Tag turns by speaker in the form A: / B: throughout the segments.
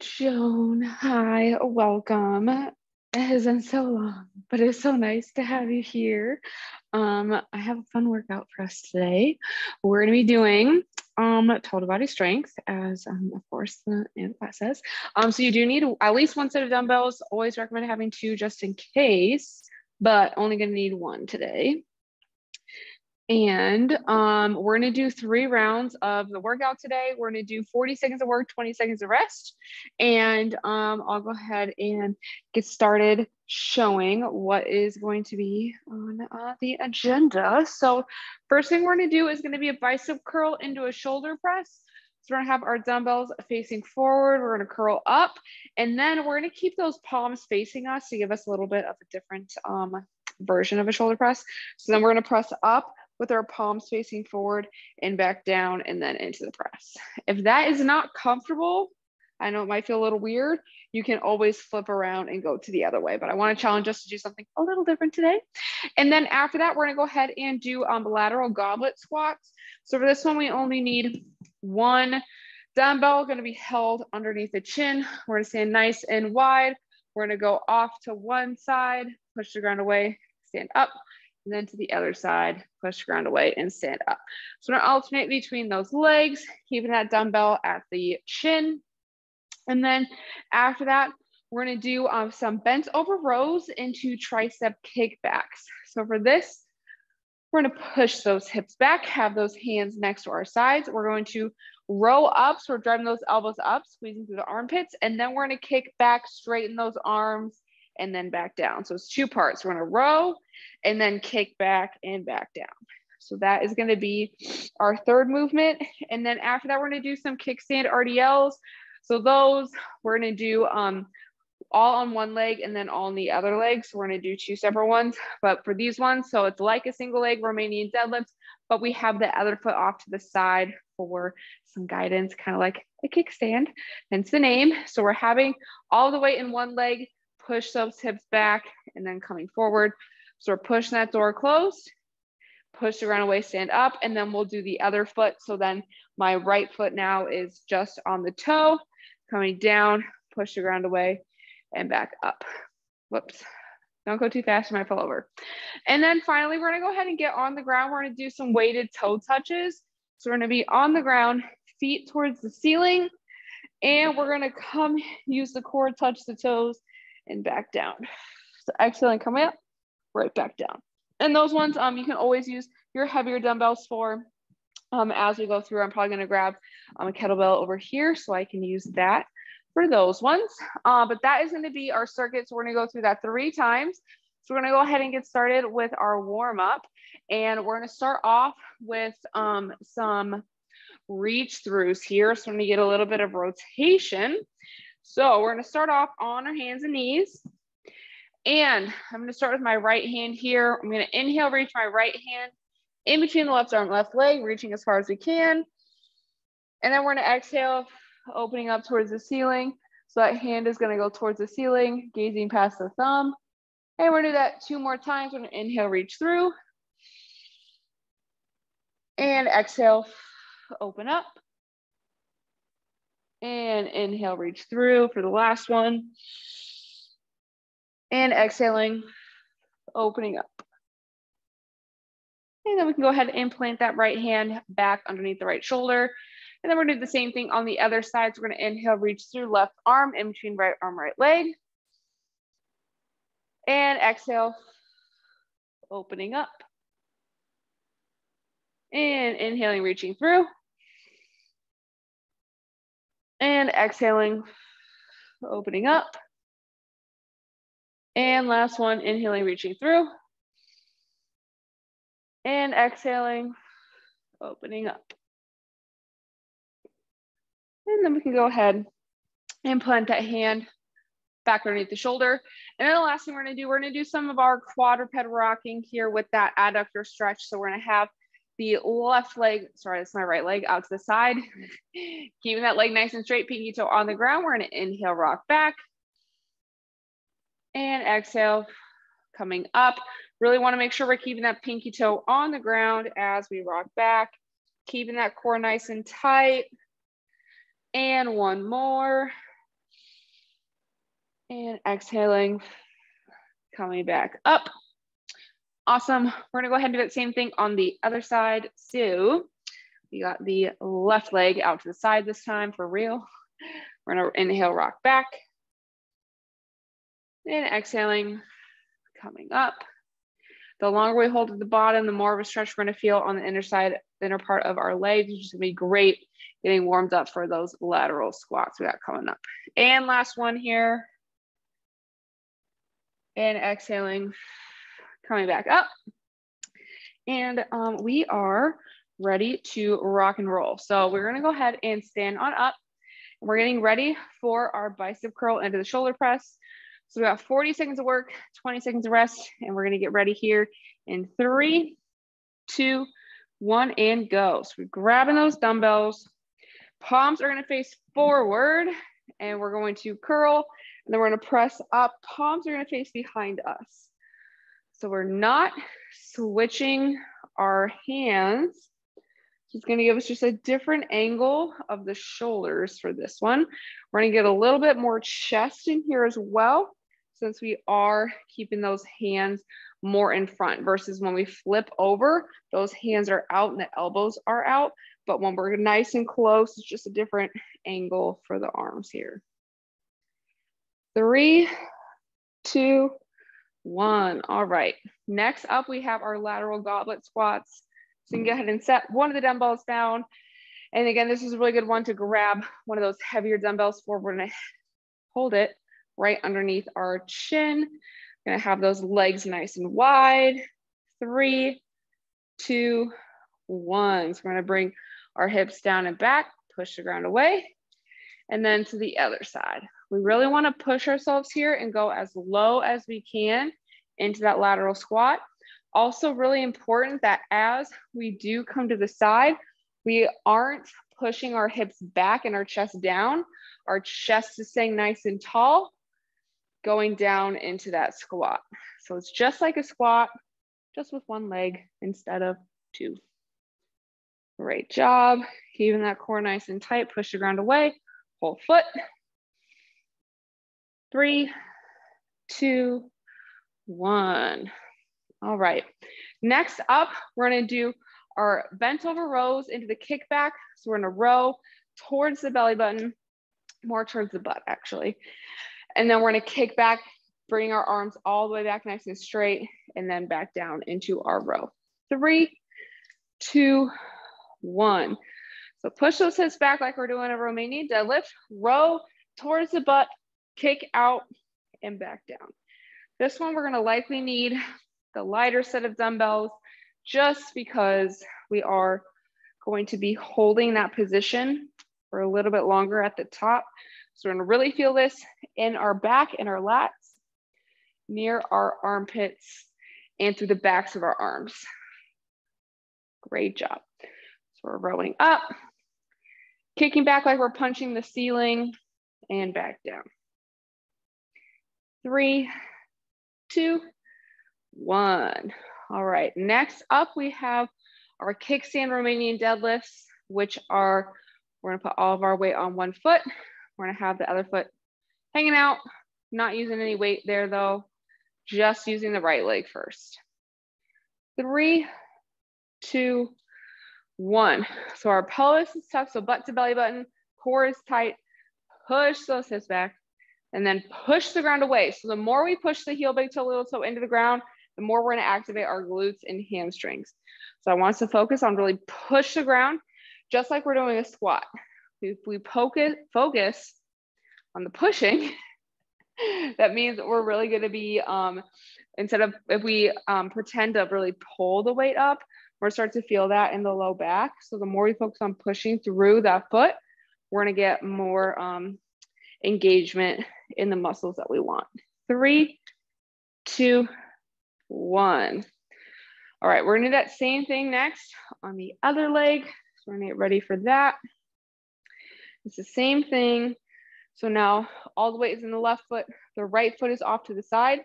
A: Joan, hi, welcome. It has been so long, but it's so nice to have you here. I have a fun workout for us today. We're going to be doing total body strength, as of course the class says. So you do need at least one set of dumbbells. Always recommend having two just in case, but only going to need one today. And we're going to do 3 rounds of the workout today. We're going to do 40 seconds of work, 20 seconds of rest. And I'll go ahead and get started showing what is going to be on the agenda. So first thing we're going to do is going to be a bicep curl into a shoulder press. So we're going to have our dumbbells facing forward. We're going to curl up. And then we're going to keep those palms facing us to give us a little bit of a different version of a shoulder press. So then we're going to press up with our palms facing forward and back down and then into the press. If that is not comfortable, I know it might feel a little weird, you can always flip around and go to the other way, but I want to challenge us to do something a little different today. And then after that, we're going to go ahead and do lateral goblet squats. So for this one, we only need one dumbbell going to be held underneath the chin. We're going to stand nice and wide. We're going to go off to one side, push the ground away, stand up. And then to the other side, push the ground away and stand up. So we're gonna alternate between those legs, keeping that dumbbell at the chin. And then after that, we're gonna do some bent over rows into tricep kickbacks. So for this, we're gonna push those hips back, have those hands next to our sides. We're going to row up, so we're driving those elbows up, squeezing through the armpits, and then we're gonna kick back, straighten those arms, and then back down. So it's 2 parts. We're gonna row and then kick back and back down. So that is gonna be our 3rd movement. And then after that, we're gonna do some kickstand RDLs. So those we're gonna do all on one leg and then all on the other leg. So we're gonna do 2 separate ones, but for these ones, so it's like a single leg Romanian deadlift, but we have the other foot off to the side for some guidance, kind of like a kickstand, hence the name. So we're having all the weight in one leg, push those hips back and then coming forward. So we're pushing that door closed, push the ground away, stand up, and then we'll do the other foot. So then my right foot now is just on the toe, coming down, push the ground away and back up. Whoops, don't go too fast, I might fall over. And then finally, we're gonna go ahead and get on the ground. We're gonna do some weighted toe touches. So we're gonna be on the ground, feet towards the ceiling, and we're gonna come use the core, touch the toes, and back down. So exhale and come up, right back down. And those ones you can always use your heavier dumbbells for. As we go through, I'm probably going to grab a kettlebell over here so I can use that for those ones. But that is going to be our circuit. So we're going to go through that 3 times. So we're going to go ahead and get started with our warm up. And we're going to start off with some reach throughs here. So I'm going to get a little bit of rotation. So we're going to start off on our hands and knees. And I'm going to start with my right hand here. I'm going to inhale, reach my right hand in between the left arm, left leg, reaching as far as we can. And then we're going to exhale, opening up towards the ceiling. So that hand is going to go towards the ceiling, gazing past the thumb. And we're going to do that 2 more times. We're going to inhale, reach through. And exhale, open up. And inhale, reach through for the last one. And exhaling, opening up. And then we can go ahead and plant that right hand back underneath the right shoulder. And then we're gonna do the same thing on the other side. So we're gonna inhale, reach through left arm in between right arm, right leg. And exhale, opening up. And inhaling, reaching through. And exhaling, opening up. And last one, inhaling, reaching through. And exhaling, opening up. And then we can go ahead and plant that hand back underneath the shoulder. And then the last thing we're gonna do some of our quadruped rocking here with that adductor stretch. So we're gonna have the left leg, sorry, that's my right leg, out to the side. Keeping that leg nice and straight, pinky toe on the ground. We're gonna inhale, rock back. And exhale, coming up. Really wanna make sure we're keeping that pinky toe on the ground as we rock back. Keeping that core nice and tight. And one more. And exhaling, coming back up. Awesome. We're gonna go ahead and do that same thing on the other side. So we got the left leg out to the side this time for real. We're gonna inhale, rock back. And exhaling, coming up. The longer we hold at the bottom, the more of a stretch we're gonna feel on the inner side, the inner part of our legs, which is gonna be great getting warmed up for those lateral squats we got coming up. And last one here. And exhaling, coming back up. And we are ready to rock and roll. So we're gonna go ahead and stand on up. We're getting ready for our bicep curl into the shoulder press. So we got 40 seconds of work, 20 seconds of rest, and we're gonna get ready here in 3, 2, 1, and go. So we're grabbing those dumbbells. Palms are gonna face forward, and we're going to curl, and then we're gonna press up. Palms are gonna face behind us. So we're not switching our hands. It's gonna give us just a different angle of the shoulders for this one. We're gonna get a little bit more chest in here as well, since we are keeping those hands more in front versus when we flip over, those hands are out and the elbows are out. But when we're nice and close, it's just a different angle for the arms here. 3, 2, 1. All right. Next up, we have our lateral goblet squats. So you can go ahead and set one of the dumbbells down. And again, this is a really good one to grab one of those heavier dumbbells for. We're going to hold it right underneath our chin. We're going to have those legs nice and wide. 3, 2, 1. So we're going to bring our hips down and back, push the ground away, and then to the other side. We really want to push ourselves here and go as low as we can into that lateral squat. Also really important that as we do come to the side, we aren't pushing our hips back and our chest down. Our chest is staying nice and tall, going down into that squat. So it's just like a squat, just with one leg instead of two. Great job. Keeping that core nice and tight, push the ground away, whole foot. 3, 2, 1. All right. Next up, we're going to do our bent over rows into the kickback. So we're going to row towards the belly button, more towards the butt actually. And then we're going to kick back, bring our arms all the way back nice and straight, and then back down into our row. 3, 2, 1. So push those hips back like we're doing a Romanian deadlift, row towards the butt, kick out and back down. This one, we're going to likely need the lighter set of dumbbells just because we are going to be holding that position for a little bit longer at the top. So we're going to really feel this in our back and our lats, near our armpits, and through the backs of our arms. Great job. So we're rowing up, kicking back like we're punching the ceiling, and back down. 3, 2, 1. All right, next up we have our kickstand Romanian deadlifts, which are, we're gonna put all of our weight on one foot. We're gonna have the other foot hanging out, not using any weight there though, just using the right leg first. 3, 2, 1. So our pelvis is tucked, so butt to belly button, core is tight, push those hips back, and then push the ground away. So the more we push the heel, big toe, little toe into the ground, the more we're gonna activate our glutes and hamstrings. So I want us to focus on really push the ground, just like we're doing a squat. If we focus on the pushing, that means we're really gonna be, instead of, if we pretend to really pull the weight up, we're gonna start to feel that in the low back. So the more we focus on pushing through that foot, we're gonna get more engagement in the muscles that we want. 3, 2, 1. All right, we're gonna do that same thing next on the other leg. So we're gonna get ready for that. It's the same thing. So now all the weight is in the left foot, the right foot is off to the side.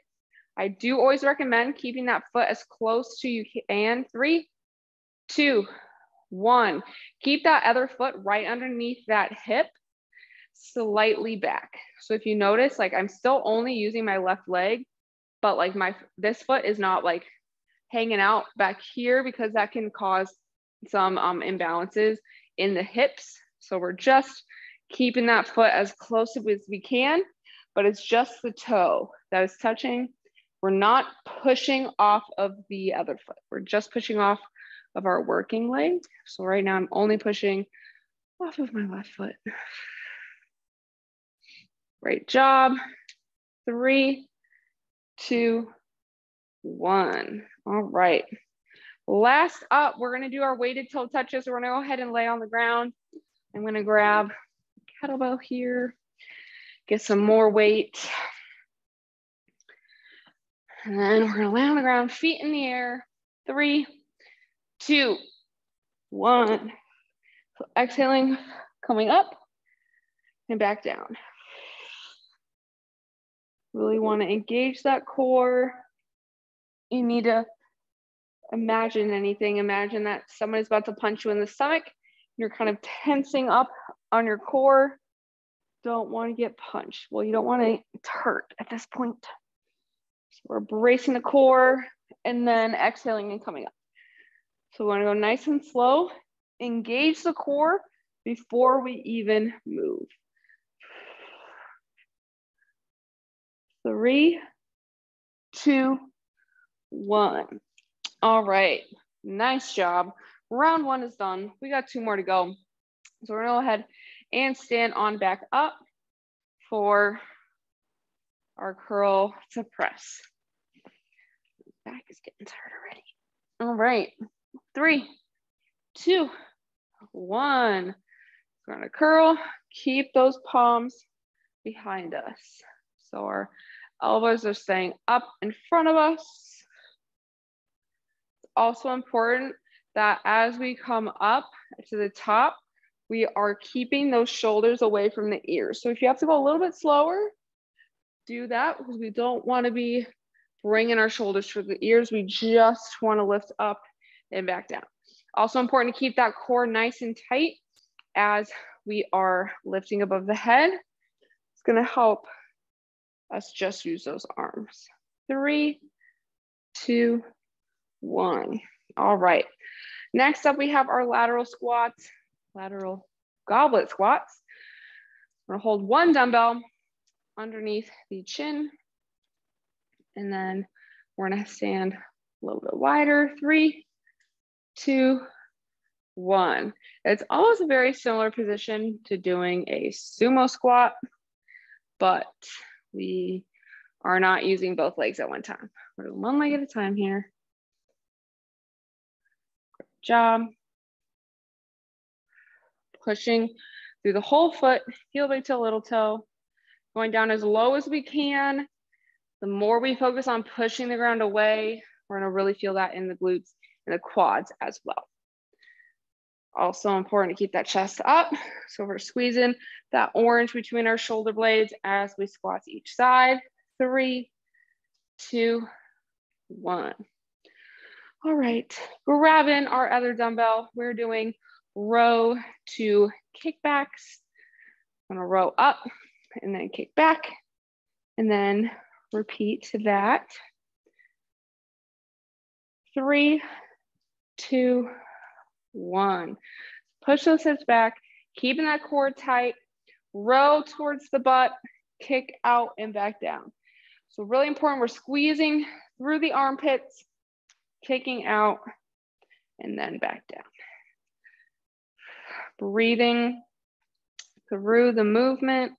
A: I do always recommend keeping that foot as close to you can. 3, 2, 1. Keep that other foot right underneath that hip. slightly back. So if you notice, like I'm still only using my left leg, but like this foot is not like hanging out back here because that can cause some imbalances in the hips. So we're just keeping that foot as close as we can, but it's just the toe that is touching. We're not pushing off of the other foot. We're just pushing off of our working leg. So right now I'm only pushing off of my left foot. Great job. 3, 2, 1. All right. Last up, we're going to do our weighted toe touches. So we're going to go ahead and lay on the ground. I'm going to grab a kettlebell here, get some more weight. And then we're going to lay on the ground, feet in the air. 3, 2, 1. So exhaling, coming up and back down. Really want to engage that core. You need to imagine anything. Imagine that someone is about to punch you in the stomach. You're kind of tensing up on your core. Don't want to get punched. Well, you don't want to hurt at this point. So we're bracing the core and then exhaling and coming up. So we want to go nice and slow. Engage the core before we even move. 3, 2, 1. All right, nice job. Round 1 is done. We got 2 more to go. So we're gonna go ahead and stand on back up for our curl to press. Back is getting tired already. All right, 3, 2, 1. We're gonna curl, keep those palms behind us. So our elbows are staying up in front of us. It's also important that as we come up to the top, we are keeping those shoulders away from the ears. So if you have to go a little bit slower, do that because we don't want to be bringing our shoulders to the ears. We just want to lift up and back down. Also important to keep that core nice and tight as we are lifting above the head. It's going to help us just use those arms. 3, 2, 1. All right. Next up, we have our lateral squats, lateral goblet squats. We're gonna hold one dumbbell underneath the chin. And then we're gonna stand a little bit wider. 3, 2, 1. It's almost a very similar position to doing a sumo squat, but we are not using both legs at one time. We're doing one leg at a time here. Good job. Pushing through the whole foot, heel big toe, little toe. Going down as low as we can. The more we focus on pushing the ground away, we're gonna really feel that in the glutes and the quads as well. Also important to keep that chest up. So we're squeezing that orange between our shoulder blades as we squat to each side. 3, 2, 1. All right, grabbing our other dumbbell. We're doing row to kickbacks. I'm gonna row up and then kick back and then repeat that. 3, 2, 1. Push those hips back, keeping that core tight, row towards the butt, kick out and back down. So really important, we're squeezing through the armpits, kicking out and then back down. Breathing through the movement.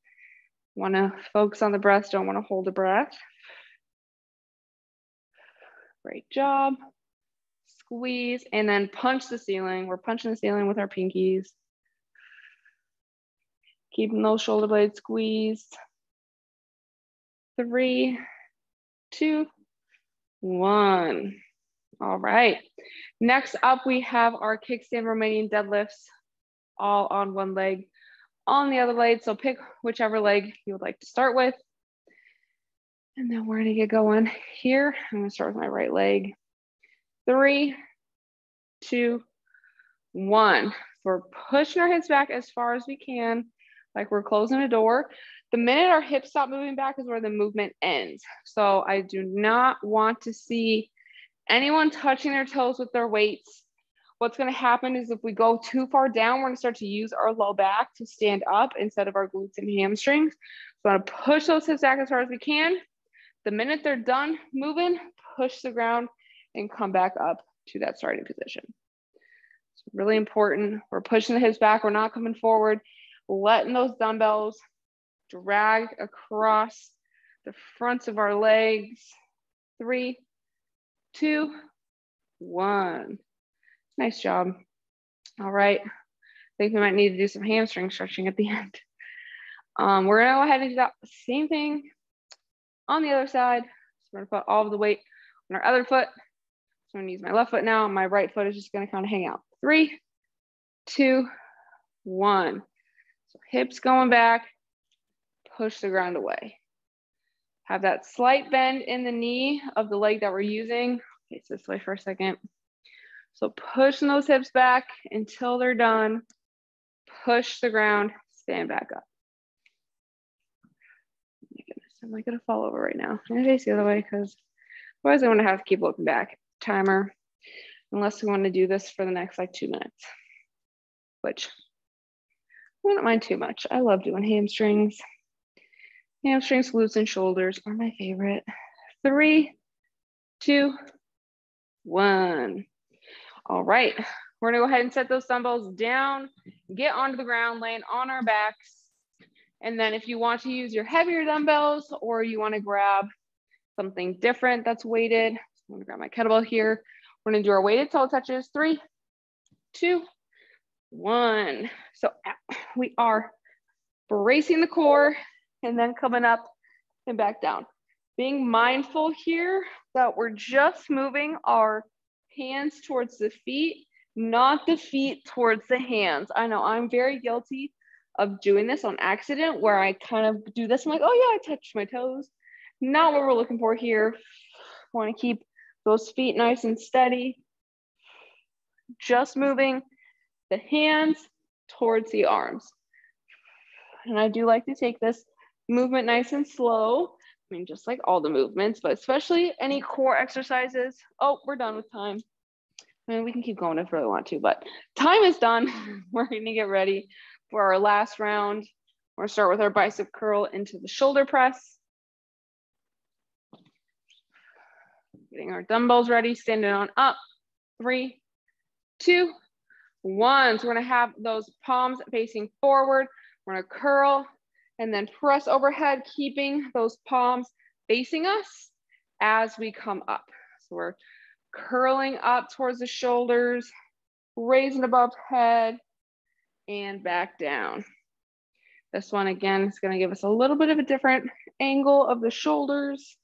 A: Want to focus on the breath, don't want to hold the breath. Great job. Squeeze and then punch the ceiling. We're punching the ceiling with our pinkies. Keeping those shoulder blades squeezed. 3, 2, 1. All right. Next up, we have our kickstand Romanian deadlifts, all on one leg, on the other leg. So pick whichever leg you would like to start with. And then we're gonna get going here. I'm gonna start with my right leg. 3, 2, 1. We're pushing our hips back as far as we can like we're closing a door. The minute our hips stop moving back is where the movement ends. So I do not want to see anyone touching their toes with their weights. What's going to happen is if we go too far down, we're going to start to use our low back to stand up instead of our glutes and hamstrings. So I'm going to push those hips back as far as we can. The minute they're done moving, push the ground and come back up to that starting position. It's really important. We're pushing the hips back. We're not coming forward, letting those dumbbells drag across the fronts of our legs. 3, 2, 1. Nice job. All right. I think we might need to do some hamstring stretching at the end. We're going to go ahead and do that same thing on the other side. So we're going to put all of the weight on our other foot. So I'm going to use my left foot now. My right foot is just going to kind of hang out. 3, 2, 1. So hips going back. Push the ground away. Have that slight bend in the knee of the leg that we're using. Face this way for a second. So pushing those hips back until they're done. Push the ground, stand back up. Oh my goodness, am I gonna fall over right now? I'm gonna face the other way because otherwise I'm gonna have to keep looking back. Timer, unless we want to do this for the next like 2 minutes, which I wouldn't mind too much. I love doing hamstrings. Hamstrings, glutes, and shoulders are my favorite. 3, 2, 1. All right, we're gonna go ahead and set those dumbbells down, get onto the ground, laying on our backs. And then if you want to use your heavier dumbbells or you wanna grab something different that's weighted, I'm gonna grab my kettlebell here. We're gonna do our weighted toe touches. 3, 2, 1. So we are bracing the core and then coming up and back down. Being mindful here that we're just moving our hands towards the feet, not the feet towards the hands. I know I'm very guilty of doing this on accident where I kind of do this. I'm like, oh yeah, I touched my toes. Not what we're looking for here. Want to keep those feet nice and steady. Just moving the hands towards the arms. And I do like to take this movement nice and slow. I mean, just like all the movements, but especially any core exercises. Oh, we're done with time. I mean, we can keep going if we really want to, but time is done. We're gonna get ready for our last round. We're gonna start with our bicep curl into the shoulder press. Getting our dumbbells ready, standing on up. 3, 2, 1. So we're gonna have those palms facing forward. We're gonna curl and then press overhead, keeping those palms facing us as we come up. So we're curling up towards the shoulders, raising above head, and back down. This one, again, is gonna give us a little bit of a different angle of the shoulders.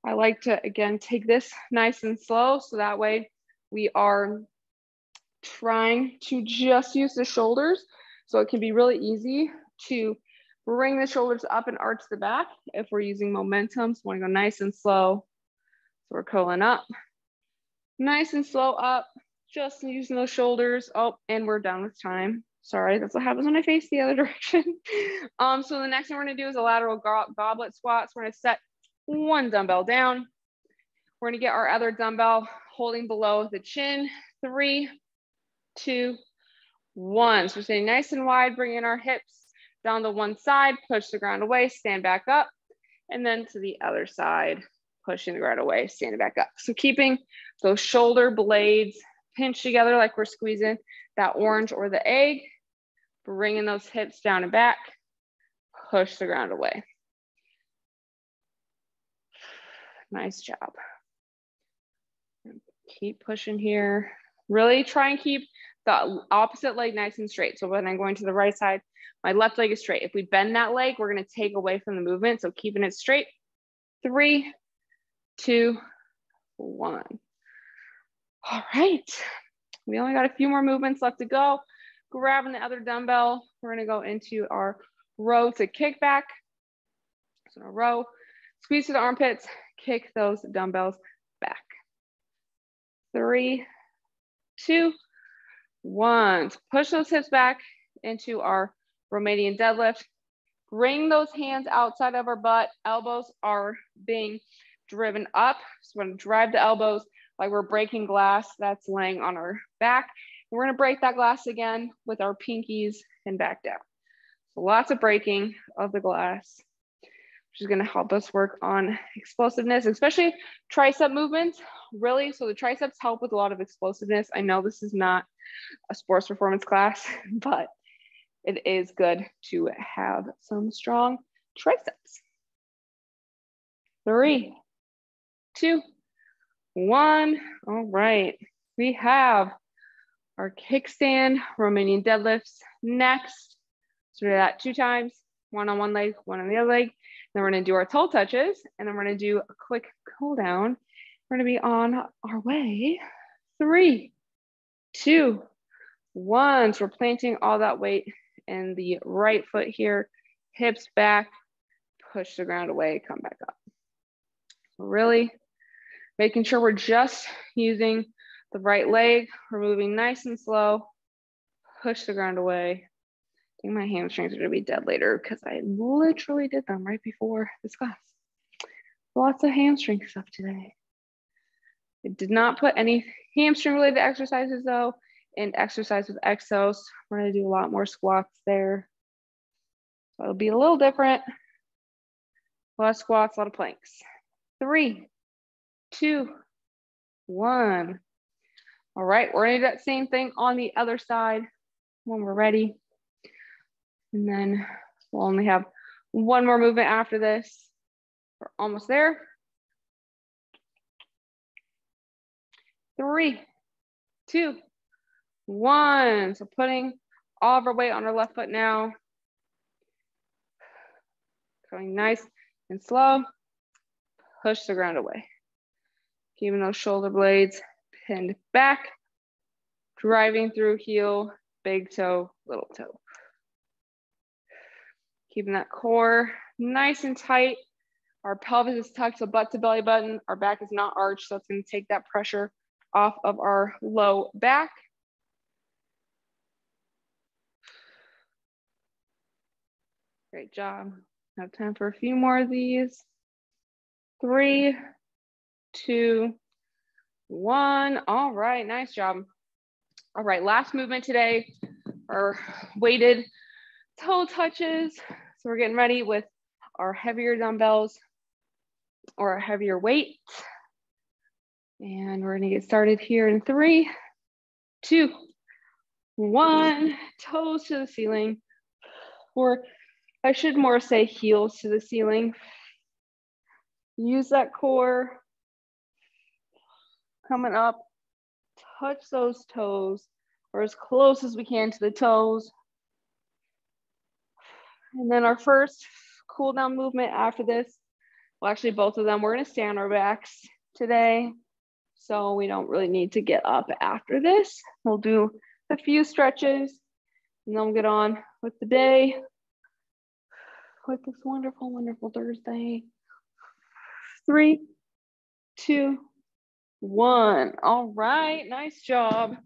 A: I like to, again, take this nice and slow, so that way we are trying to just use the shoulders. So it can be really easy to bring the shoulders up and arch the back if we're using momentum. So we want to go nice and slow. So we're curling up, nice and slow up, just using those shoulders. Oh, and we're done with time. Sorry, that's what happens when I face the other direction. So the next thing we're gonna do is a lateral goblet squat. So we're gonna set one dumbbell down. We're gonna get our other dumbbell holding below the chin. 3, 2, 1. So we're staying nice and wide, bringing our hips down to one side, push the ground away, stand back up, and then to the other side, pushing the ground away, standing back up. So keeping those shoulder blades pinched together like we're squeezing that orange or the egg, bringing those hips down and back, push the ground away. Nice job. Keep pushing here. Really try and keep the opposite leg nice and straight. So when I'm going to the right side, my left leg is straight. If we bend that leg, we're going to take away from the movement. So keeping it straight. 3, 2, 1. All right. We only got a few more movements left to go. Grabbing the other dumbbell. We're going to go into our row to kickback. So a row, squeeze to the armpits, kick those dumbbells back. 3, 2, 1. Push those hips back into our Romanian deadlift. Bring those hands outside of our butt. Elbows are being driven up. So we're going to drive the elbows like we're breaking glass that's laying on our back. We're going to break that glass again with our pinkies and back down. So lots of breaking of the glass, which is going to help us work on explosiveness, especially tricep movements, really. So the triceps help with a lot of explosiveness. I know this is not a sports performance class, but it is good to have some strong triceps. 3, 2, 1. All right. We have our kickstand Romanian deadlifts next. So we do that 2 times, 1 on one leg, 1 on the other leg. Then we're going to do our toe touches, and then we're going to do a quick cool down. We're going to be on our way. 3, 2, 1. So we're planting all that weight in the right foot here, hips back, push the ground away, come back up. So really making sure we're just using the right leg. We're moving nice and slow, push the ground away. I think my hamstrings are gonna be dead later because I literally did them right before this class. Lots of hamstring stuff today. I did not put any hamstring related exercises though, and exercise with exos. We're gonna do a lot more squats there. So it'll be a little different. A lot of squats, a lot of planks. 3, 2, 1. All right, we're gonna do that same thing on the other side when we're ready. And then we'll only have one more movement after this. We're almost there. 3, 2, 1. So putting all of our weight on our left foot now. Going nice and slow. Push the ground away. Keeping those shoulder blades pinned back. Driving through heel, big toe, little toe. Keeping that core nice and tight. Our pelvis is tucked, so butt to belly button. Our back is not arched, so it's going to take that pressure off of our low back. Great job. Have time for a few more of these. 3, 2, 1. All right, nice job. All right, last movement today, our weighted toe touches. So we're getting ready with our heavier dumbbells or a heavier weight. And we're gonna get started here in 3, 2, 1. Toes to the ceiling, or I should more say heels to the ceiling. Use that core. Coming up, touch those toes, or as close as we can to the toes. And then our first cool down movement after this, well, actually both of them, we're gonna stay on our backs today. So we don't really need to get up after this. We'll do a few stretches and then we'll get on with the day, with this wonderful, wonderful Thursday. 3, 2, 1. All right, nice job.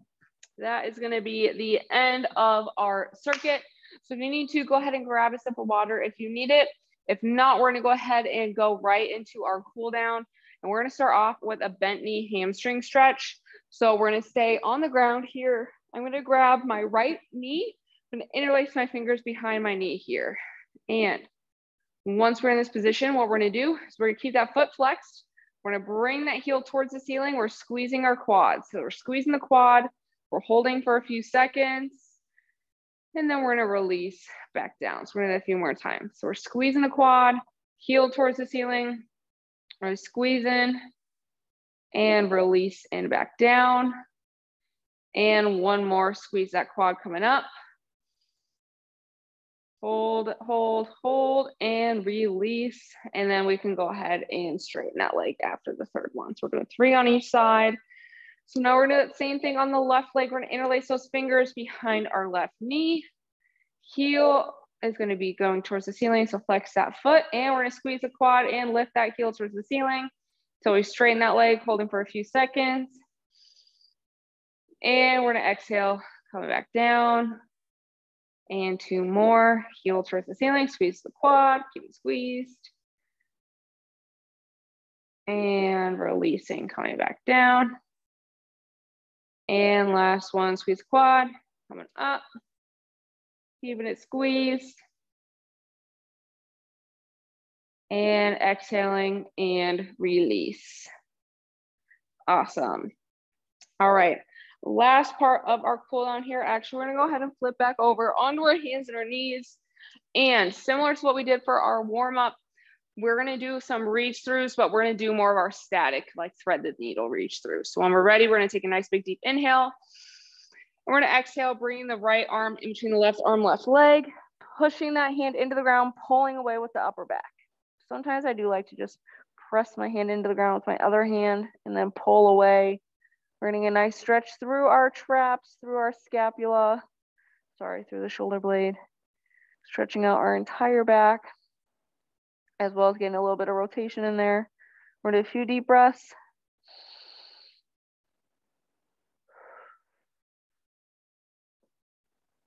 A: That is gonna be the end of our circuit. So if you need to, go ahead and grab a sip of water if you need it. If not, we're gonna go ahead and go right into our cool down. And we're gonna start off with a bent knee hamstring stretch. So we're gonna stay on the ground here. I'm gonna grab my right knee. I'm gonna interlace my fingers behind my knee here. And once we're in this position, what we're gonna do is we're gonna keep that foot flexed. We're gonna bring that heel towards the ceiling. We're squeezing our quads. So we're squeezing the quad. We're holding for a few seconds. And then we're gonna release back down. So we're gonna do a few more times. So we're squeezing the quad, heel towards the ceiling. We're gonna squeeze in and release and back down. And one more, squeeze that quad coming up. Hold, hold, hold, and release. And then we can go ahead and straighten that leg after the third one. So we're doing 3 on each side. So now we're gonna do that same thing on the left leg. We're gonna interlace those fingers behind our left knee. Heel is gonna be going towards the ceiling, so flex that foot, and we're gonna squeeze the quad and lift that heel towards the ceiling. So we straighten that leg, holding for a few seconds. And we're gonna exhale, coming back down. And 2 more. Heel towards the ceiling, squeeze the quad, keep it squeezed. And releasing, coming back down. And last one, squeeze the quad, coming up. Keeping it squeezed. And exhaling and release. Awesome. All right. Last part of our cool down here. Actually, we're going to go ahead and flip back over onto our hands and our knees. And similar to what we did for our warm up, we're going to do some reach throughs, but we're going to do more of our static, like thread the needle reach through. So when we're ready, we're going to take a nice big deep inhale. And we're going to exhale, bringing the right arm in between the left arm, left leg, pushing that hand into the ground, pulling away with the upper back. Sometimes I do like to just press my hand into the ground with my other hand and then pull away. We're getting a nice stretch through our traps, through our scapula, through the shoulder blade, stretching out our entire back, as well as getting a little bit of rotation in there. We're gonna do a few deep breaths.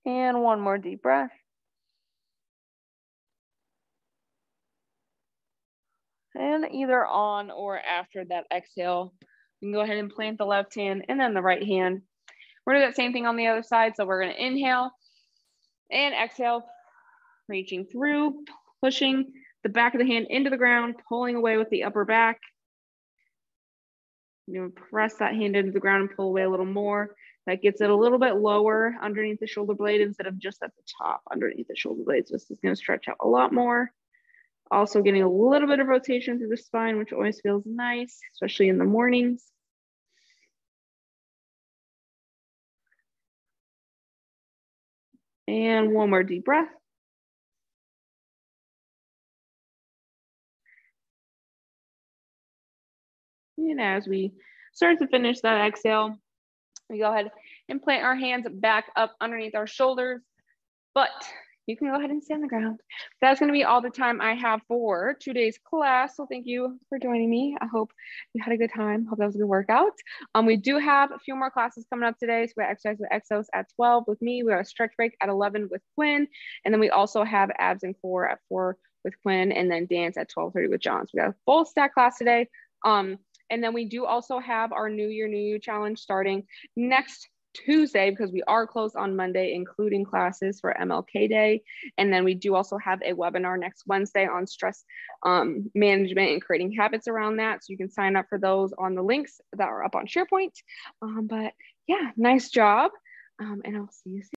A: And one more deep breath. And either on or after that exhale, you can go ahead and plant the left hand and then the right hand. We're gonna do that same thing on the other side. So we're gonna inhale and exhale, reaching through, pushing the back of the hand into the ground, pulling away with the upper back. You press that hand into the ground and pull away a little more. That gets it a little bit lower underneath the shoulder blade instead of just at the top underneath the shoulder blade. So this is gonna stretch out a lot more. Also getting a little bit of rotation through the spine, which always feels nice, especially in the mornings. And one more deep breath. And as we start to finish that exhale, we go ahead and plant our hands back up underneath our shoulders, but you can go ahead and stay on the ground. That's going to be all the time I have for today's class. So thank you for joining me. I hope you had a good time. Hope that was a good workout. We do have a few more classes coming up today. So we got exercise with exos at 12 with me. We got a stretch break at 11 with Quinn. And then we also have abs and core at 4 with Quinn, and then dance at 12:30 with John. So we got a full stack class today. And then we do also have our New Year, New You challenge starting next Tuesday, because we are closed on Monday, including classes for MLK Day. And then we do also have a webinar next Wednesday on stress management and creating habits around that. So you can sign up for those on the links that are up on SharePoint. But yeah, nice job. And I'll see you soon.